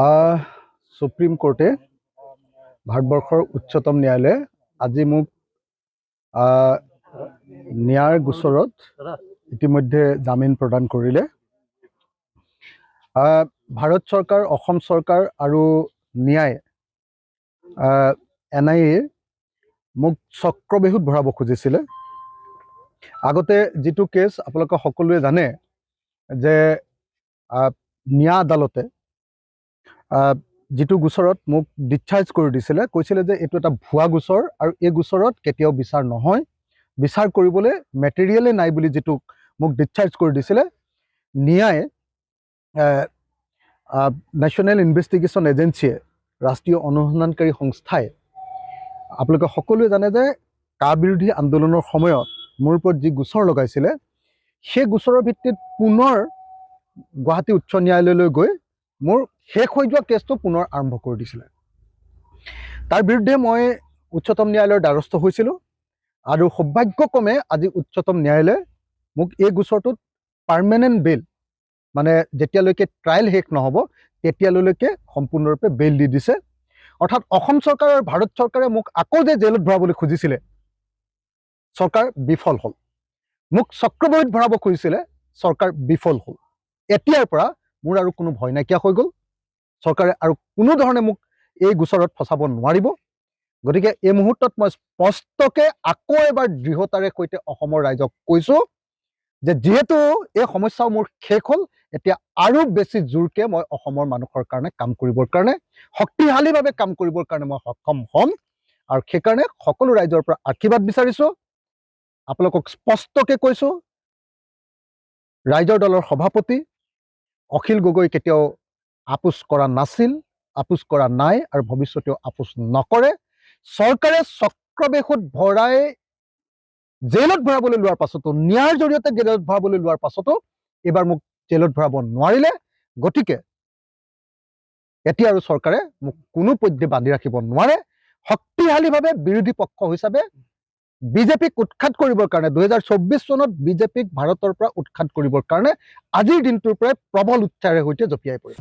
আহ সুপ্ৰিম কোৰ্টে ভাৰতবৰ্ষৰ উচ্চতম ন্যায়ালয়ে আজি মোক ন্যায়ৰ গোচৰত ইতিমধ্যে জামিন প্ৰদান কৰিলে। ভাৰত চৰকাৰ, অসম চৰকাৰ আৰু ন্যায় NIA মোক চক্ৰবেহুত ভৰাব খুজিছিলে। আগতে যিটো কেছ আপোনালোকে সকলোৱে জানে যে ন্যায় আদালতে যিটো গোচৰত মোক ডিসচাৰ্জ কৰি দিছিলে, কৈছিলে যে এইটো এটা ভুৱা গোচৰ আৰু এই গোচৰত কেতিয়াও বিচাৰ নহয়, বিচাৰ কৰিবলৈ মেটেৰিয়েলে নাই বুলি যিটো মোক ডিসচাৰ্জ কৰি দিছিলে, ন্যায় নেশ্যনেল ইনভেষ্টিগেশ্যন এজেন্সিয়ে, ৰাষ্ট্ৰীয় অনুসন্ধানকাৰী সংস্থাই আপোনালোকে সকলোৱে জানে যে কা বিৰোধী আন্দোলনৰ সময়ত মোৰ ওপৰত যি গোচৰ লগাইছিলে, সেই গোচৰৰ ভিত্তিত পুনৰ গুৱাহাটী উচ্চ ন্যায়ালয়লৈ গৈ মোৰ শেষ হৈ যোৱা কেছটো পুনৰ আৰম্ভ কৰি দিছিলে। তাৰ বিৰুদ্ধে মই উচ্চতম ন্যায়ালয়ৰ দ্বাৰস্থ হৈছিলোঁ আৰু সৌভাগ্যক্ৰমে আজি উচ্চতম ন্যায়ালয়ে মোক এই গোচৰটোত পাৰ্মানেণ্ট বেইল, মানে যেতিয়ালৈকে ট্ৰায়েল শেষ নহ'ব তেতিয়ালৈকে সম্পূৰ্ণৰূপে বেইল দি দিছে। অৰ্থাৎ অসম চৰকাৰ আৰু ভাৰত চৰকাৰে মোক আকৌ যে জেলত ভৰাবলৈ খুজিছিলে, চৰকাৰ বিফল হ'ল। মোক চক্ৰবেহুত ভৰাব খুজিছিলে, চৰকাৰ বিফল হ'ল। এতিয়াৰ পৰা মোৰ আৰু কোনো ভয় নাইকিয়া হৈ গ'ল। চৰকাৰে আৰু কোনো ধৰণে মোক এই গোচৰত ফচাব নোৱাৰিব। গতিকে এই মুহূৰ্তত মই স্পষ্টকৈ আকৌ এবাৰ দৃঢ়তাৰে সৈতে অসমৰ ৰাইজক কৈছোঁ যে যিহেতু এই সমস্যাও মোৰ শেষ হ'ল, এতিয়া আৰু বেছি জোৰকে মই অসমৰ মানুহৰ কাৰণে কাম কৰিবৰ কাৰণে, শক্তিশালীভাৱে কাম কৰিবৰ কাৰণে মই সক্ষম হ'ম। আৰু সেইকাৰণে সকলো ৰাইজৰ পৰা আশীৰ্বাদ বিচাৰিছোঁ। আপোনালোকক স্পষ্টকৈ কৈছোঁ, ৰাইজৰ দলৰ সভাপতি অখিল গগৈ কেতিয়াও আপোচ কৰা নাছিল, আপোচ কৰা নাই আৰু ভৱিষ্যতেও আপোচ নকৰে। চৰকাৰে চক্ৰবেহুত ভৰাই জেলত ভৰাবলৈ লোৱাৰ পাছতো, ন্যায়ৰ জৰিয়তে জেলত ভৰাবলৈ লোৱাৰ পাছতো এইবাৰ মোক জেলত ভৰাব নোৱাৰিলে। গতিকে এতিয়া আৰু চৰকাৰে মোক কোনো পধ্যে বান্ধি ৰাখিব নোৱাৰে। শক্তিশালীভাৱে বিৰোধী পক্ষ হিচাপে বিজেপিক উৎখাত কৰিবৰ কাৰণে, 2024 চনত বিজেপিক ভাৰতৰ পৰা উৎখাত কৰিবৰ কাৰণে আজিৰ দিনটোৰ পৰাই প্ৰবল উৎসাহেৰে সৈতে জঁপিয়াই পৰিম।